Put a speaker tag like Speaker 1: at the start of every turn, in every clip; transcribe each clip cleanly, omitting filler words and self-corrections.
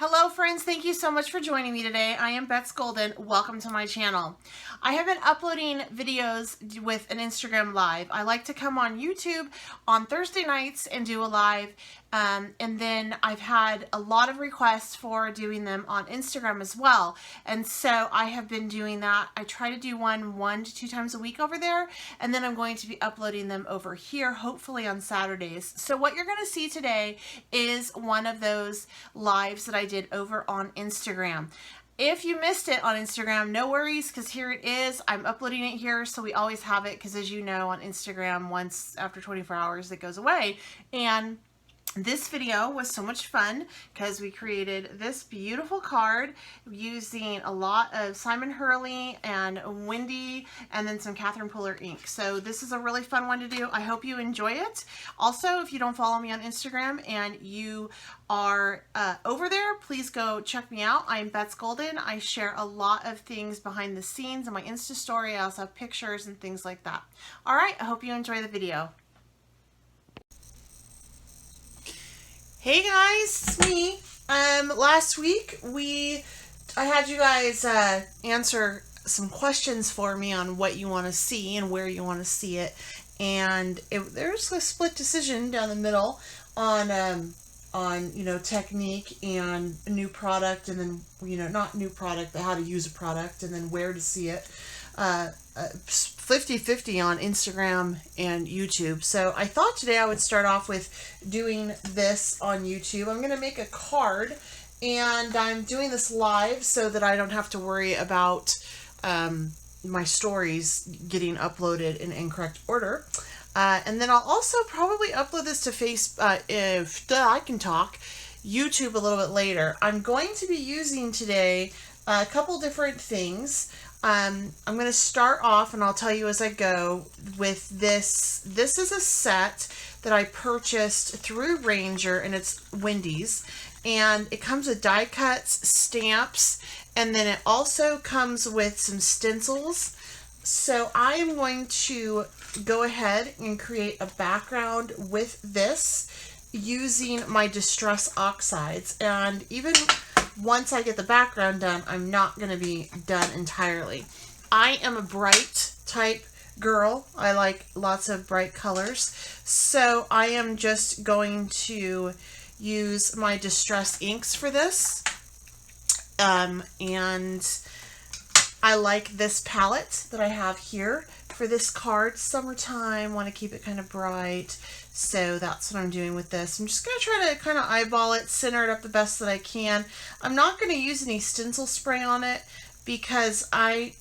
Speaker 1: Hello friends, thank you so much for joining me today. I am Bets Golden. Welcome to my channel. I have been uploading videos with an Instagram live. I like to come on YouTube on Thursday nights and do a live, and then I've had a lot of requests for doing them on Instagram as well, and so I have been doing that. I try to do one to two times a week over there, and then I'm going to be uploading them over here, hopefully on Saturdays. So what you're going to see today is one of those lives that I did over on Instagram. If you missed it on Instagram, no worries, because here it is. I'm uploading it here, so we always have it, because as you know, on Instagram, once after 24 hours, it goes away. And this video was so much fun because we created this beautiful card using a lot of Simon Hurley and Wendy and then some Catherine Puller ink. So this is a really fun one to do. I hope you enjoy it. Also, if you don't follow me on Instagram and you are over there, please go check me out. I'm Bets Golden. I share a lot of things behind the scenes in my Insta story. I also have pictures and things like that. All right, I hope you enjoy the video. Hey guys, it's me. Last week I had you guys answer some questions for me on what you want to see and where you want to see it, and there's a split decision down the middle on technique and new product, and then not new product but how to use a product, and then where to see it. 50-50 on Instagram and YouTube. So I thought today I would start off with doing this on YouTube. I'm going to make a card, and I'm doing this live so that I don't have to worry about my stories getting uploaded in incorrect order. And then I'll also probably upload this to if I can talk, YouTube a little bit later. I'm going to be using today a couple different things. I'm going to start off, and I'll tell you as I go, with this. This is a set that I purchased through Ranger, and it's Wendy's, and it comes with die cuts, stamps, and then it also comes with some stencils. So I am going to go ahead and create a background with this using my Distress Oxides, and even once I get the background done, I'm not going to be done entirely. I am a bright type girl. I like lots of bright colors. So I am just going to use my Distress inks for this. And I like this palette that I have here for this card. Summertime, want to keep it kind of bright. So that's what I'm doing with this. I'm just going to try to kind of eyeball it, center it up the best that I can. I'm not going to use any stencil spray on it because I'm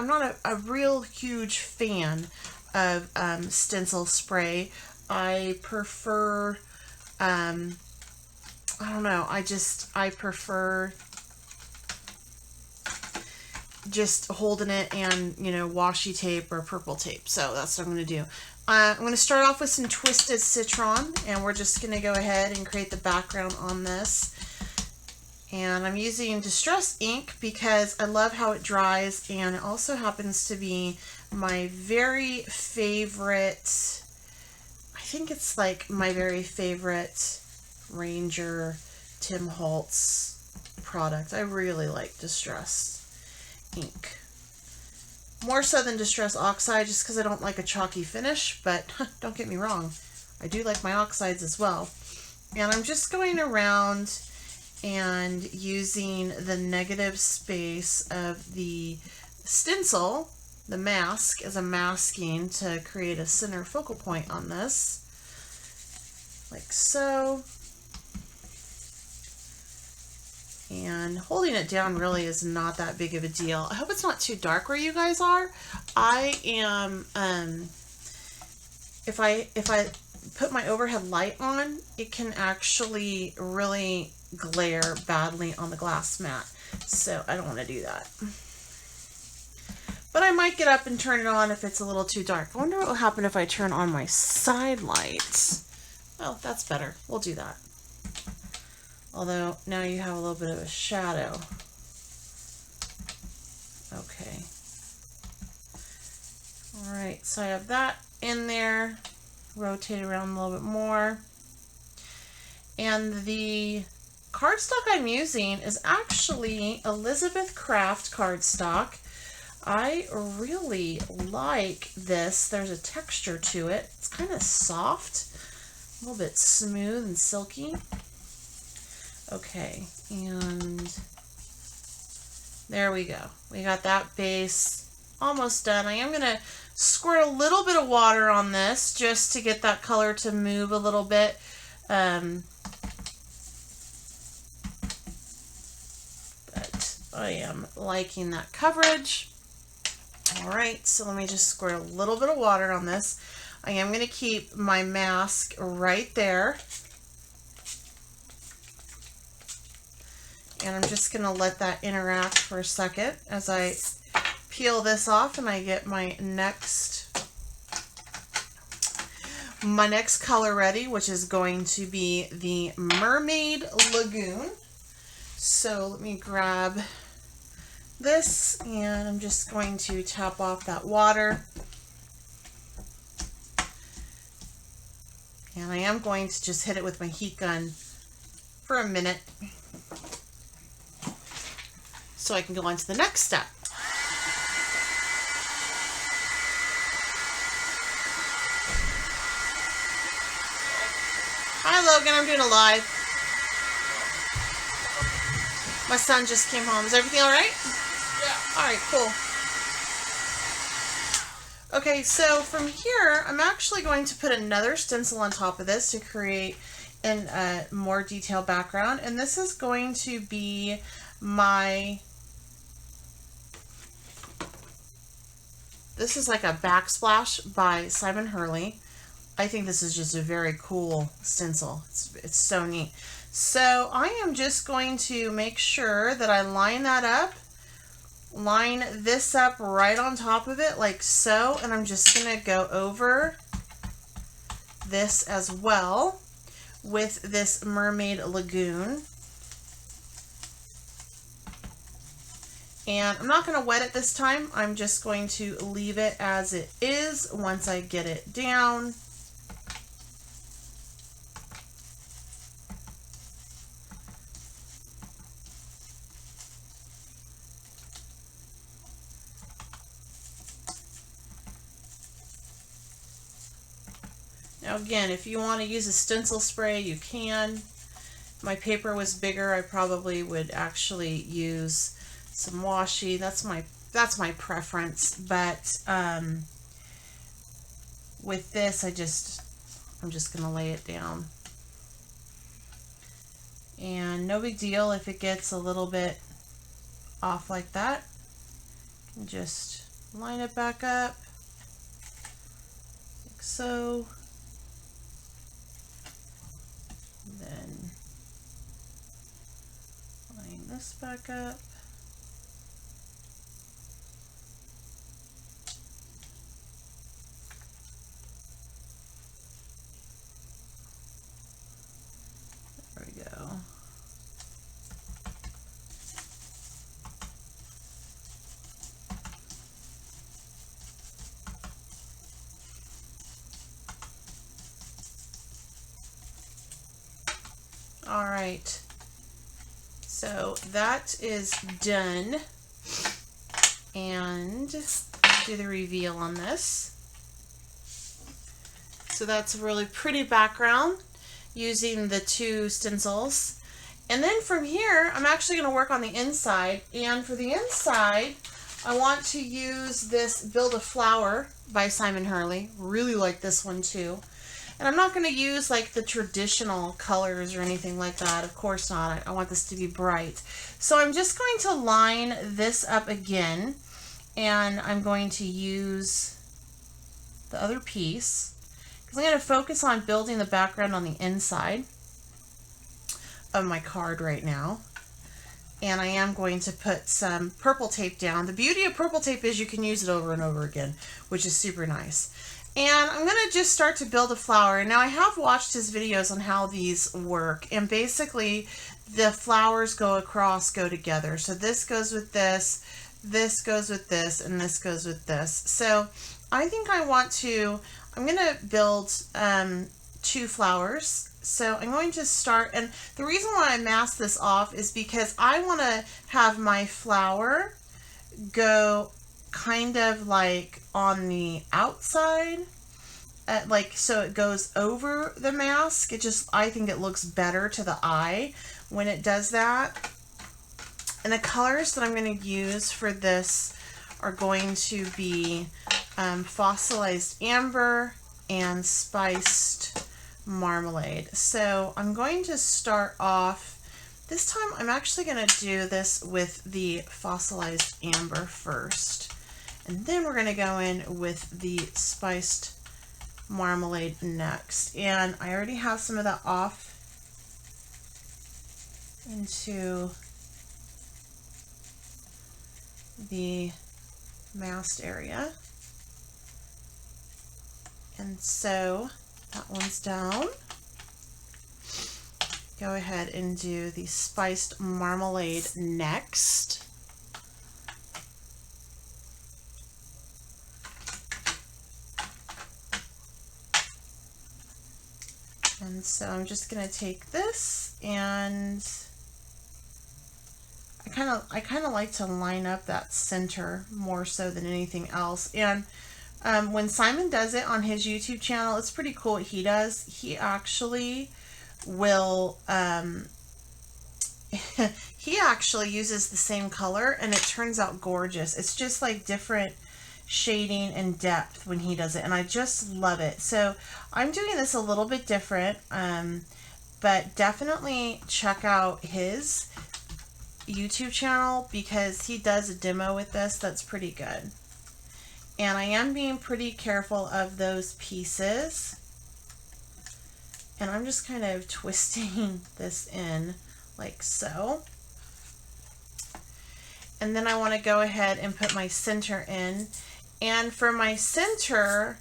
Speaker 1: not a real huge fan of stencil spray. I prefer, I don't know, I prefer just holding it and, washi tape or purple tape. So that's what I'm going to do. I'm going to start off with some Twisted Citron, and we're just going to go ahead and create the background on this. And I'm using Distress ink because I love how it dries, and it also happens to be my very favorite, I think it's like my very favorite Ranger Tim Holtz product. I really like Distress ink. More so than Distress Oxide, just because I don't like a chalky finish, but don't get me wrong, I do like my oxides as well. And I'm just going around and using the negative space of the stencil, the mask, as a masking to create a center focal point on this, like so. And holding it down really is not that big of a deal. I hope it's not too dark where you guys are. I am, if I put my overhead light on, it can actually really glare badly on the glass mat. So I don't want to do that. But I might get up and turn it on if it's a little too dark. I wonder what will happen if I turn on my side lights. Oh, that's better. We'll do that. Although now you have a little bit of a shadow. Okay. All right, so I have that in there. Rotate around a little bit more. And the cardstock I'm using is actually Elizabeth Craft cardstock. I really like this. There's a texture to it. It's kind of soft, a little bit smooth and silky. Okay, and there we go. We got that base almost done. I am going to squirt a little bit of water on this just to get that color to move a little bit. But I am liking that coverage. All right, so let me just squirt a little bit of water on this. I am going to keep my mask right there. And I'm just going to let that interact for a second as I peel this off and I get my next color ready, which is going to be the Mermaid Lagoon. So let me grab this and I'm just going to tap off that water. And I am going to just hit it with my heat gun for a minute so I can go on to the next step. Hi Logan, I'm doing a live. My son just came home. Is everything all right? Yeah. All right, cool. Okay, so from here, I'm actually going to put another stencil on top of this to create a more detailed background. And this is going to be this is like a backsplash by Simon Hurley. I think this is just a very cool stencil. It's so neat. So I am just going to make sure that I line that up, line this up right on top of it like so, and I'm just going to go over this as well with this Mermaid Lagoon. And I'm not going to wet it this time. I'm just going to leave it as it is once I get it down. Now again, if you want to use a stencil spray, you can. If my paper was bigger, I probably would actually use some washi. That's my preference, but with this I'm just gonna lay it down, and no big deal if it gets a little bit off like that. Just line it back up like so, then line this back up. There we go. All right, so that is done, and do the reveal on this. So that's a really pretty background using the two stencils. And then from here, I'm actually going to work on the inside, and for the inside, I want to use this Build a Flower by Simon Hurley. Really like this one too. And I'm not going to use like the traditional colors or anything like that. Of course not. I want this to be bright. So I'm just going to line this up again, and I'm going to use the other piece because I'm going to focus on building the background on the inside of my card right now. And I am going to put some purple tape down. The beauty of purple tape is you can use it over and over again, which is super nice. And I'm going to just start to build a flower. Now I have watched his videos on how these work, and basically the flowers go together. So this goes with this goes with this, and this goes with this. So I think I'm going to build 2 flowers. So I'm going to start, and the reason why I mask this off is because I want to have my flower go kind of like on the outside, like so it goes over the mask. I think it looks better to the eye when it does that. And the colors that I'm going to use for this are going to be fossilized amber and spiced marmalade. So I'm going to start off, this time I'm actually going to do this with the fossilized amber first. And then we're going to go in with the spiced marmalade next. And I already have some of that off into the masked area. And so that one's down. Go ahead and do the spiced marmalade next. And so I'm just going to take this, and I kind of like to line up that center more so than anything else. And when Simon does it on his YouTube channel, it's pretty cool what he does. He actually will, he actually uses the same color, and it turns out gorgeous. It's just like different shading and depth when he does it, and I just love it. So I'm doing this a little bit different, but definitely check out his YouTube channel because he does a demo with this that's pretty good. And I am being pretty careful of those pieces, and I'm just kind of twisting this in like so. And then I want to go ahead and put my center in. And for my center,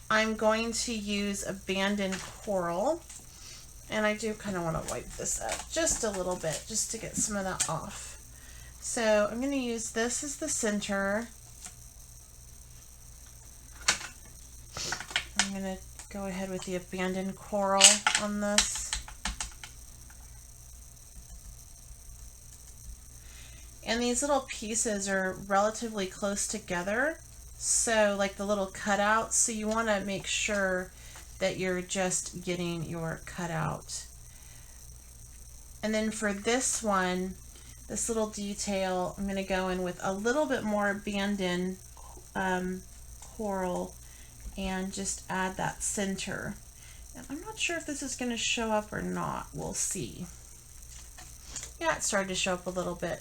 Speaker 1: I'm going to use abandoned coral. And I do kind of want to wipe this up just a little bit, just to get some of that off. So I'm going to use this as the center. I'm going to go ahead with the abandoned coral on this. And these little pieces are relatively close together, so like the little cutouts, so you want to make sure that you're just getting your cutout. And then for this one, this little detail, I'm going to go in with a little bit more abandoned coral and just add that center. And I'm not sure if this is going to show up or not. We'll see. Yeah, it started to show up a little bit.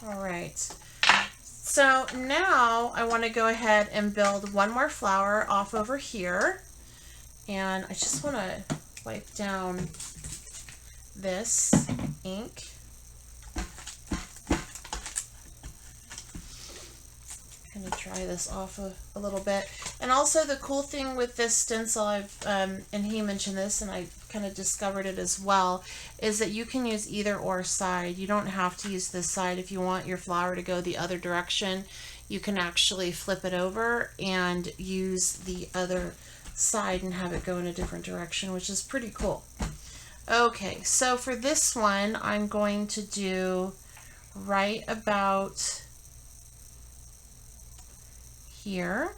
Speaker 1: All right. So now I want to go ahead and build one more flower off over here. And I just want to wipe down this ink. Kind of dry this off a little bit. And also the cool thing with this stencil, and he mentioned this and I kind of discovered it as well, is that you can use either or side. You don't have to use this side. If you want your flower to go the other direction, you can actually flip it over and use the other side and have it go in a different direction, which is pretty cool. Okay, so for this one, I'm going to do right about here.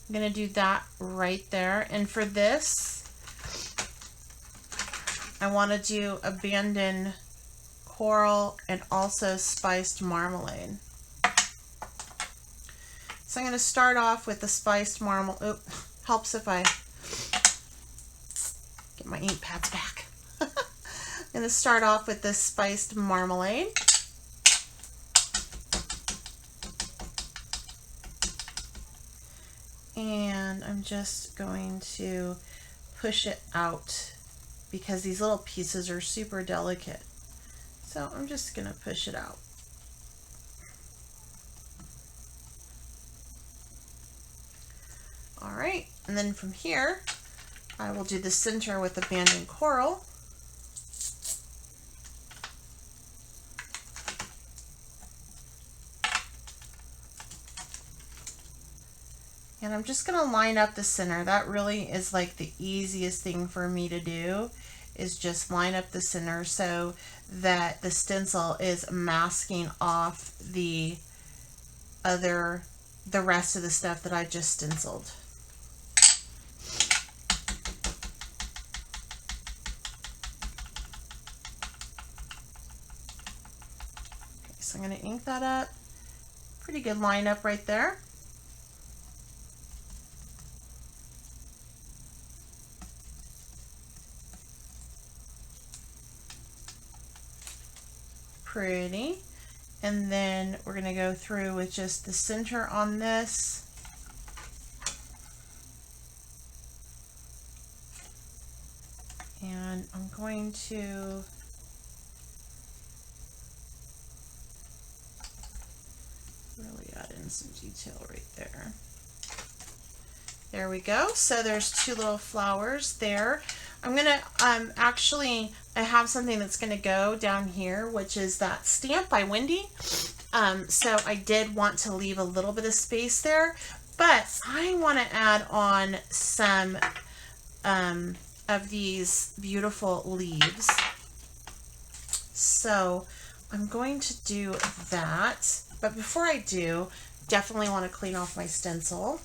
Speaker 1: I'm going to do that right there. And for this, I want to do abandoned coral and also spiced marmalade. So I'm going to start off with the spiced marmalade. Oh, helps if I get my ink pads back. I'm going to start off with this spiced marmalade. And I'm just going to push it out because these little pieces are super delicate. So I'm just going to push it out. All right, and then from here, I will do the center with abandoned coral. And I'm just going to line up the center. That really is like the easiest thing for me to do, is just line up the center so that the stencil is masking off the rest of the stuff that I just stenciled. Okay, so I'm going to ink that up. Pretty good lineup right there. Pretty. And then we're going to go through with just the center on this. And I'm going to really add in some detail right there. There we go. So there's two little flowers there. I'm going to actually, I have something that's going to go down here, which is that stamp by Wendy. So I did want to leave a little bit of space there, but I want to add on some of these beautiful leaves. So I'm going to do that. But before I do, definitely want to clean off my stencil.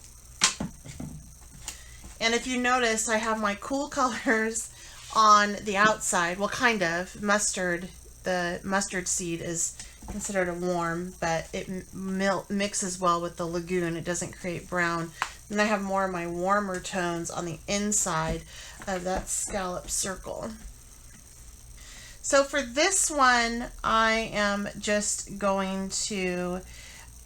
Speaker 1: And if you notice, I have my cool colors on the outside. Well, kind of. Mustard, the mustard seed is considered a warm, but it mixes well with the lagoon. It doesn't create brown. And I have more of my warmer tones on the inside of that scallop circle. So for this one, I am just going to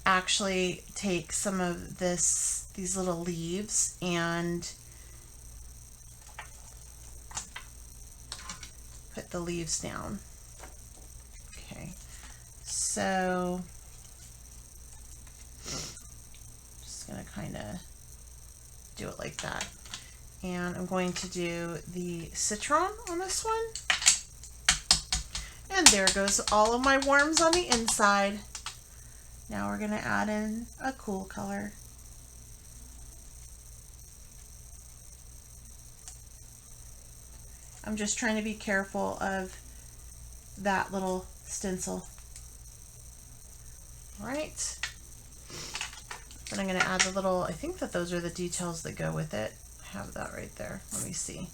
Speaker 1: actually take some of these little leaves and put the leaves down. Okay, so just gonna kind of do it like that. And I'm going to do the citron on this one. And there goes all of my worms on the inside. Now we're gonna add in a cool color. I'm just trying to be careful of that little stencil. All right. And I'm going to add the little, I think that those are the details that go with it. I have that right there. Let me see.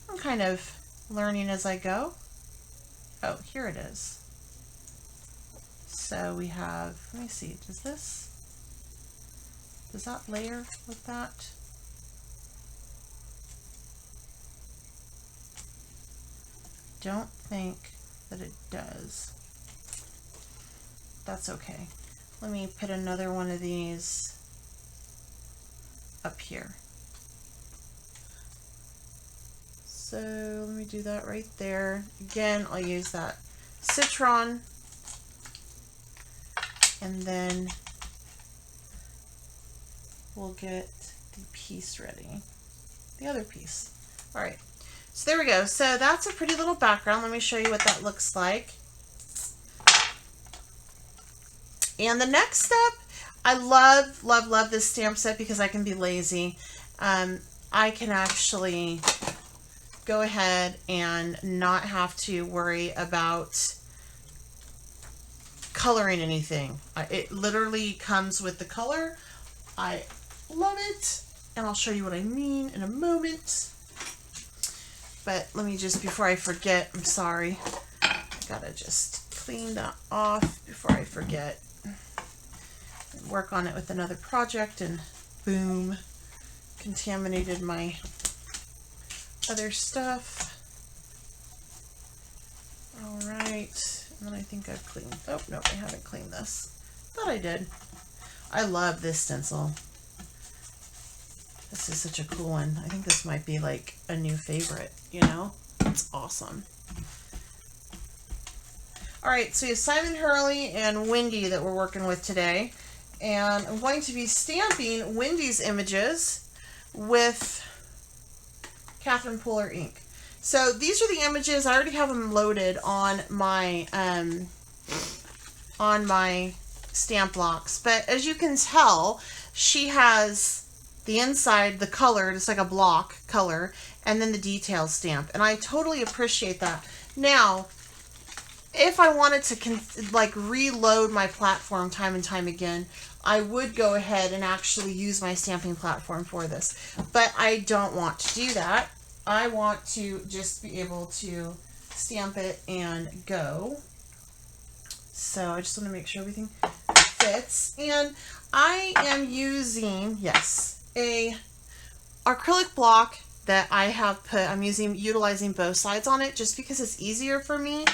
Speaker 1: I'm kind of learning as I go. Oh, here it is. So we have, let me see, does that layer with that? Don't think that it does. That's okay. Let me put another one of these up here. So let me do that right there. Again, I'll use that citron, and then we'll get the piece ready, the other piece. All right, so there we go. So that's a pretty little background. Let me show you what that looks like. And the next step, I love, love, love this stamp set because I can be lazy. I can actually go ahead and not have to worry about coloring anything. It literally comes with the color. I love it, and I'll show you what I mean in a moment. But let me just, before I forget, I'm sorry, I gotta just clean that off before I forget. Work on it with another project, and boom, contaminated my other stuff. All right, and then I think I've cleaned, oh no, I haven't cleaned this. Thought I did. I love this stencil. This is such a cool one. I think this might be like a new favorite, you know? It's awesome. All right, so you have Simon Hurley and Wendy that we're working with today. And I'm going to be stamping Wendy's images with Catherine Pooler ink. So these are the images. I already have them loaded on my on my stamp blocks. But as you can tell, she has the inside, the colored, it's like a block color, and then the detail stamp. And I totally appreciate that. Now, if I wanted to like reload my platform time and time again, I would go ahead and actually use my stamping platform for this. But I don't want to do that. I want to just be able to stamp it and go. So I just want to make sure everything fits. And I am using, yes, a acrylic block that I have put, I'm utilizing both sides on it just because it's easier for me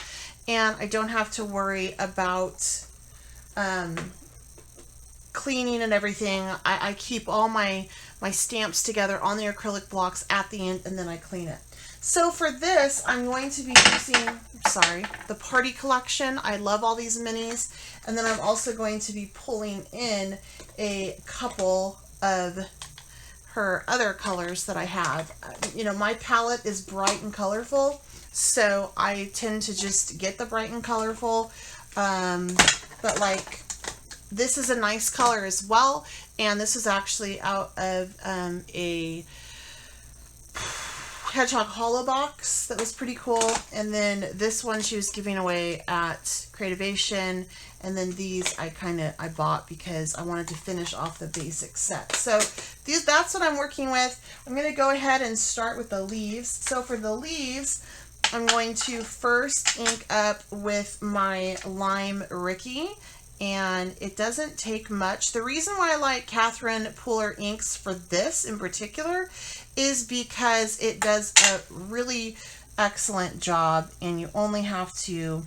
Speaker 1: and I don't have to worry about cleaning and everything. I keep all my stamps together on the acrylic blocks at the end and then I clean it. So for this, I'm going to be using, sorry, the Party Collection. I love all these minis. And then I'm also going to be pulling in a couple of her other colors that I have. You know, my palette is bright and colorful, so I tend to just get the bright and colorful. But like, this is a nice color as well. And this is actually out of a Hedgehog Hollow box that was pretty cool. And then this one she was giving away at Creativation. And then these I bought because I wanted to finish off the basic set. So that's what I'm working with. I'm going to go ahead and start with the leaves. So for the leaves, I'm going to first ink up with my Lime Ricky. And it doesn't take much. The reason why I like Catherine Pooler inks for this in particular is because it does a really excellent job and you only have to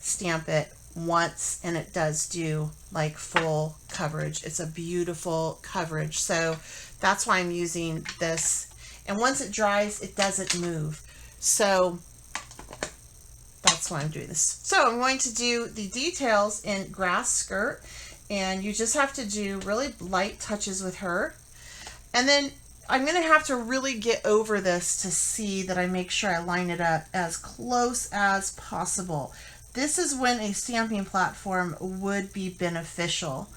Speaker 1: stamp it once and it does do like full coverage. It's a beautiful coverage. So that's why I'm using this. And once it dries, it doesn't move. So that's why I'm doing this. So I'm going to do the details in Grass Skirt, and you just have to do really light touches with her. And then I'm going to have to really get over this to see that I make sure I line it up as close as possible. This is when a stamping platform would be beneficial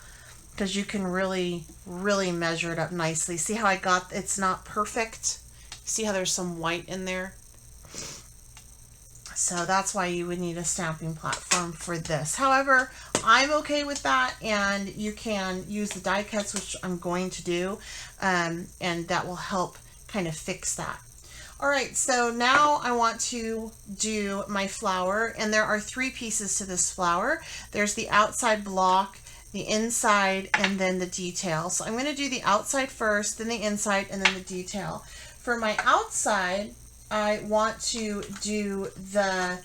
Speaker 1: because you can really, really measure it up nicely. See how it's not perfect? See how there's some white in there? So that's why you would need a stamping platform for this. However, I'm okay with that, and you can use the die cuts, which I'm going to do, and that will help kind of fix that. All right, so now I want to do my flower, and there are 3 pieces to this flower. There's the outside block, the inside, and then the detail. So I'm going to do the outside first, then the inside, and then the detail. For my outside, I want to do the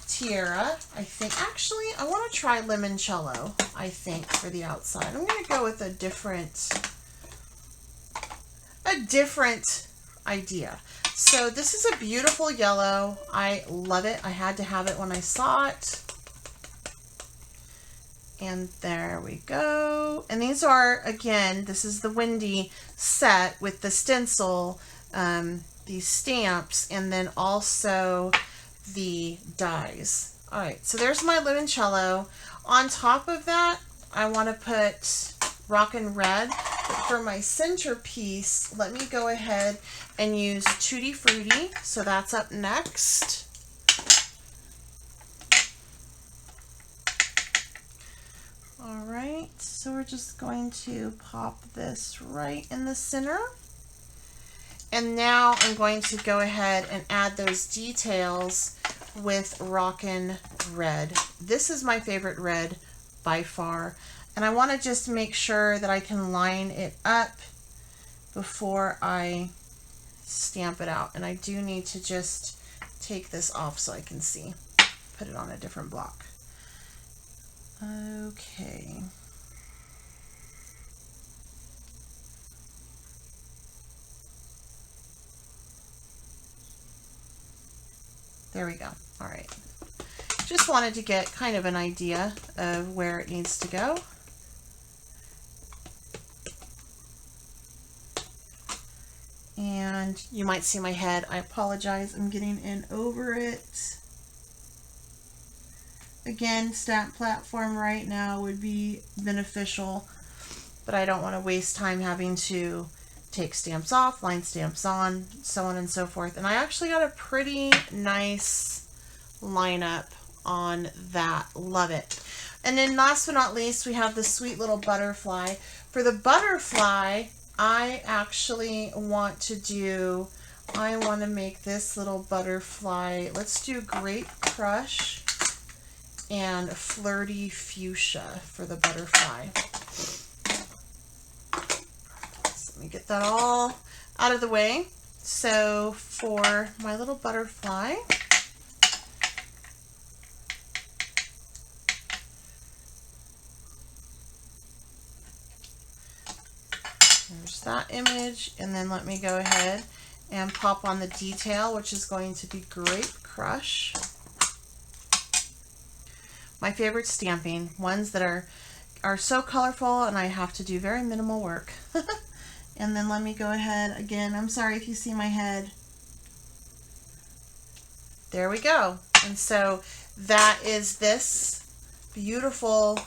Speaker 1: tiara, I think. Actually, I want to try limoncello, I think, for the outside. I'm going to go with a different idea. So this is a beautiful yellow. I love it. I had to have it when I saw it. And there we go. And these are, again, this is the Windy set with the stencil, these stamps, and then also the dies. All right, so there's my limoncello. On top of that, I want to put Rockin' Red. But for my centerpiece, let me go ahead and use Tutti Frutti. So that's up next. All right, so we're just going to pop this right in the center. And now I'm going to go ahead and add those details with Rockin' Red. This is my favorite red by far. And I want to just make sure that I can line it up before I stamp it out. And I do need to just take this off so I can see. Put it on a different block. Okay. There we go. All right. Just wanted to get kind of an idea of where it needs to go. And you might see my head. I apologize. I'm getting in over it. Again, stamp platform right now would be beneficial, but I don't want to waste time having to take stamps off, line stamps on, so on and so forth. And I actually got a pretty nice lineup on that. Love it. And then last but not least, we have this sweet little butterfly. For the butterfly, I actually want to make this little butterfly. Let's do Grape Crush and Flirty Fuchsia for the butterfly. So let me get that all out of the way. So for my little butterfly, there's that image, and then let me go ahead and pop on the detail, which is going to be Grape Crush. My favorite stamping, ones that are so colorful and I have to do very minimal work. And then let me go ahead again. I'm sorry if you see my head. There we go. And so that is this beautiful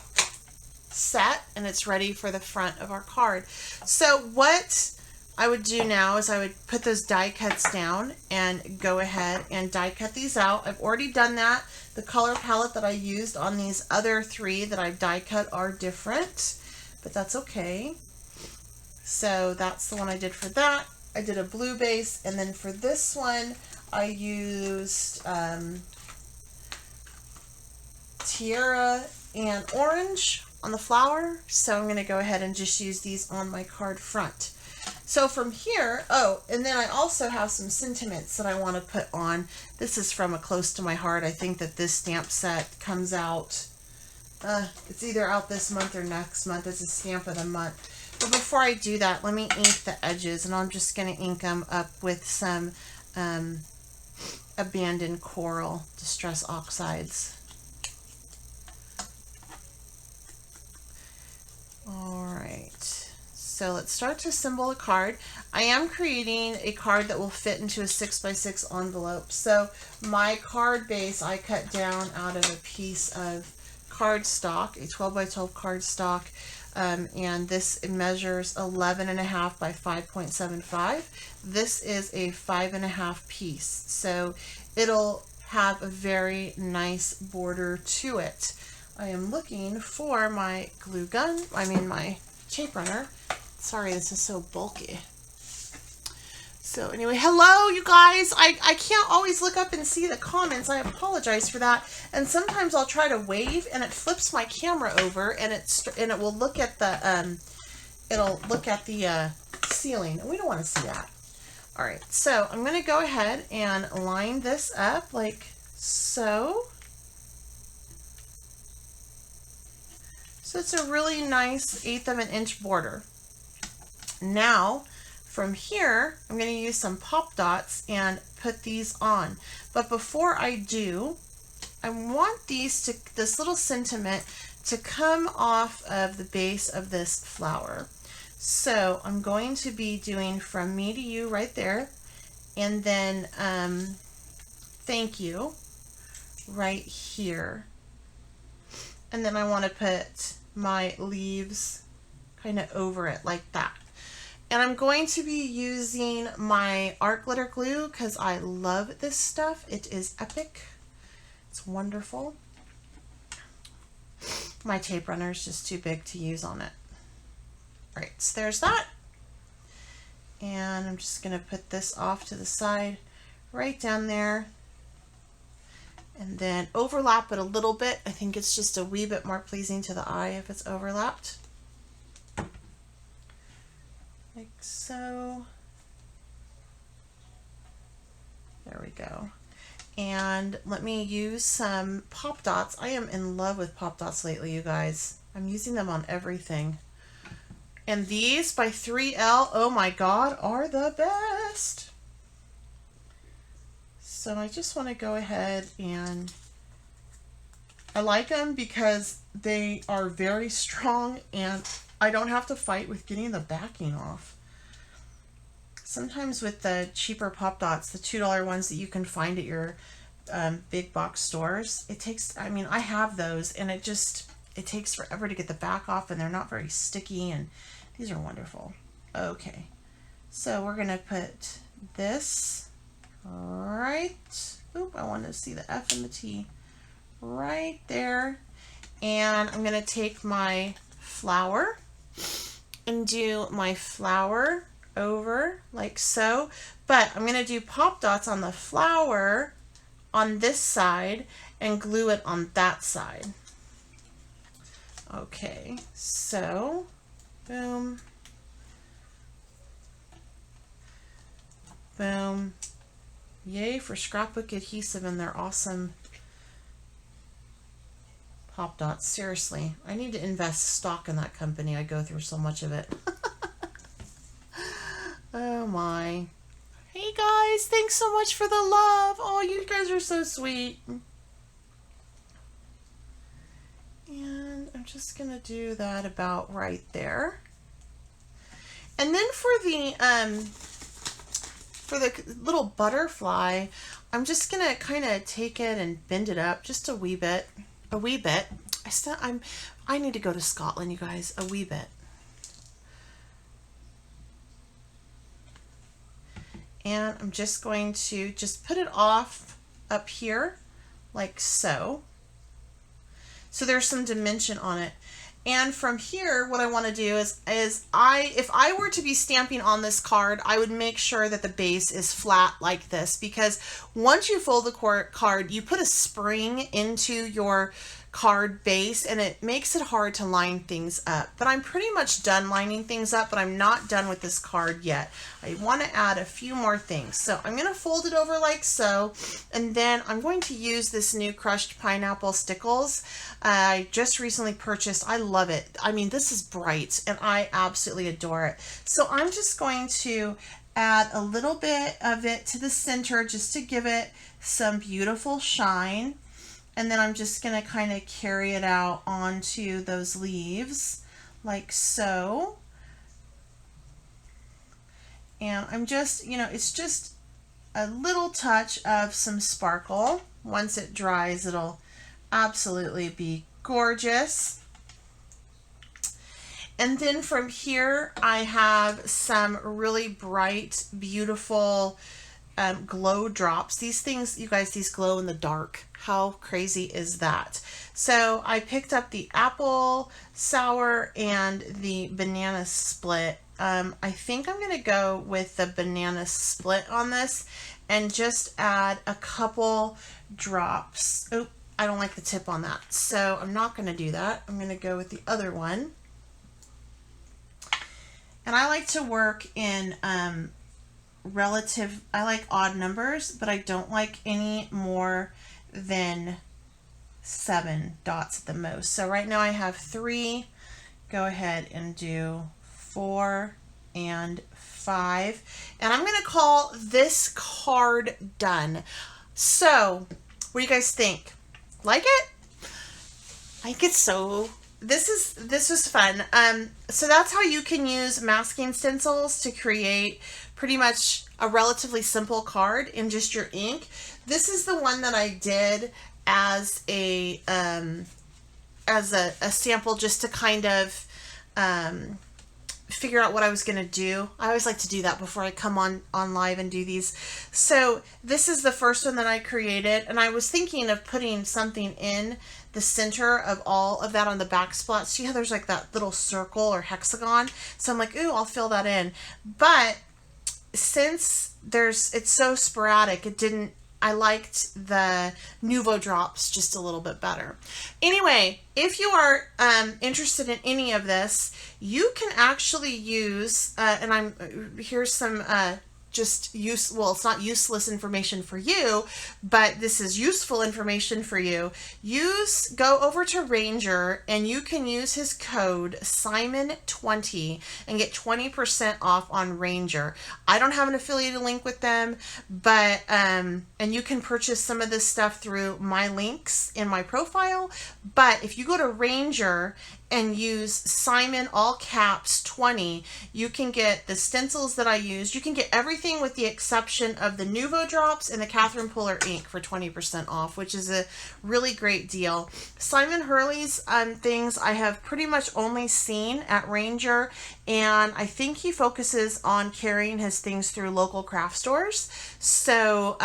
Speaker 1: set, and it's ready for the front of our card. So what I would do now is I would put those die cuts down and go ahead and die cut these out. I've already done that. The color palette that I used on these other three that I die cut are different, but that's okay. So that's the one I did for that. I did a blue base, and then for this one I used Tiara and orange on the flower. So I'm going to go ahead and just use these on my card front. So from here, oh, and then I also have some sentiments that I want to put on. This is from a close to my heart. I think that this stamp set comes out, it's either out this month or next month. It's a stamp of the month. But before I do that, let me ink the edges, and I'm just going to ink them up with some Abandoned Coral Distress Oxides. Alright, so let's start to assemble a card. I am creating a card that will fit into a 6x6 envelope. So my card base I cut down out of a piece of cardstock, a 12x12 cardstock, and this measures 11.5 by 5.75. This is a 5.5 piece, so it'll have a very nice border to it. I am looking for my glue gun, my tape runner. Sorry, this is so bulky. So anyway, hello you guys. I can't always look up and see the comments. I apologize for that. And sometimes I'll try to wave and it flips my camera over, and it will look at the ceiling, and we don't want to see that. All right, so I'm going to go ahead and line this up like so. So it's a really nice 1/8 of an inch border. Now, from here, I'm going to use some pop dots and put these on. But before I do, I want this little sentiment to come off of the base of this flower. So I'm going to be doing From Me to You right there, and then Thank You right here. And then I want to put my leaves kind of over it like that. And I'm going to be using my art glitter glue because I love this stuff. It is epic. It's wonderful. My tape runner is just too big to use on it. All right, so there's that. And I'm just going to put this off to the side, right down there. And then overlap it a little bit. I think it's just a wee bit more pleasing to the eye if it's overlapped. Like so. There we go. And let me use some pop dots. I am in love with pop dots lately, you guys. I'm using them on everything. And these by 3L, oh my God, are the best. So I just want to go ahead and I like them because they are very strong and I don't have to fight with getting the backing off. Sometimes with the cheaper pop dots, the $2 ones that you can find at your big box stores. It takes, I mean, I have those, and it takes forever to get the back off, and they're not very sticky, and these are wonderful. Okay, so we're gonna put this right, oop, I want to see the F and the T right there, and I'm gonna take my flower and do my flower over like so, but I'm gonna do pop dots on the flower on this side and glue it on that side. Okay, so boom, boom. Yay for scrapbook adhesive and their awesome pop dots. Seriously, I need to invest stock in that company. I go through so much of it. Oh my. Hey guys, thanks so much for the love. Oh, you guys are so sweet. And I'm just gonna do that about right there. And then for the little butterfly, I'm just gonna kind of take it and bend it up just a wee bit. A wee bit. I need to go to Scotland, you guys. A wee bit. And I'm just going to just put it off up here like so. So there's some dimension on it. And from here, what I want to do is if I were to be stamping on this card, I would make sure that the base is flat like this, because once you fold the card, you put a spring into your card base and it makes it hard to line things up. But I'm pretty much done lining things up, but I'm not done with this card yet. I want to add a few more things. So I'm going to fold it over like so, and then I'm going to use this new crushed pineapple stickles. I just recently purchased. I love it. I mean, this is bright and I absolutely adore it. So I'm just going to add a little bit of it to the center just to give it some beautiful shine. And then I'm just going to kind of carry it out onto those leaves like so. And I'm just, you know, it's just a little touch of some sparkle. Once it dries, it'll absolutely be gorgeous. And then from here, I have some really bright, beautiful glow drops. These things, you guys, these glow in the dark. How crazy is that? So I picked up the apple sour and the banana split. I think I'm going to go with the banana split on this and just add a couple drops. Oh, I don't like the tip on that, so I'm not going to do that. I'm going to go with the other one. And I like to work in I like odd numbers, but I don't like any more than 7 dots at the most. So right now I have 3. Go ahead and do 4 and 5. And I'm going to call this card done. So what do you guys think? Like it? I think it's so... This was fun. So that's how you can use masking stencils to create pretty much a relatively simple card in just your ink. This is the one that I did as a sample, just to kind of figure out what I was going to do. I always like to do that before I come on live and do these. So this is the first one that I created, and I was thinking of putting something in the center of all of that on the back splat. See how there's like that little circle or hexagon? So I'm like, ooh, I'll fill that in. But since it's so sporadic, I liked the Nuvo drops just a little bit better. Anyway, if you are interested in any of this, you can actually use, here's some well, it's not useless information for you, but this is useful information for you. Go over to Ranger and you can use his code Simon20 and get 20% off on Ranger. I don't have an affiliated link with them, but and you can purchase some of this stuff through my links in my profile. But if you go to Ranger and use Simon all caps 20, you can get the stencils that I used. You can get everything with the exception of the Nuvo drops and the Catherine Puller ink for 20% off, which is a really great deal. Simon Hurley's things I have pretty much only seen at Ranger, and I think he focuses on carrying his things through local craft stores. So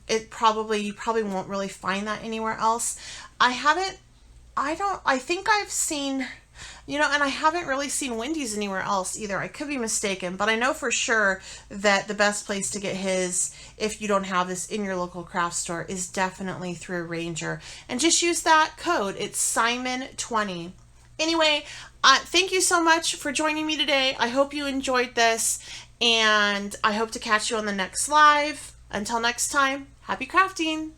Speaker 1: you probably won't really find that anywhere else. I think I've seen, and I haven't really seen Wendy's anywhere else either. I could be mistaken, but I know for sure that the best place to get his, if you don't have this in your local craft store, is definitely through Ranger. And just use that code. It's Simon20. Anyway, thank you so much for joining me today. I hope you enjoyed this, and I hope to catch you on the next live. Until next time, happy crafting!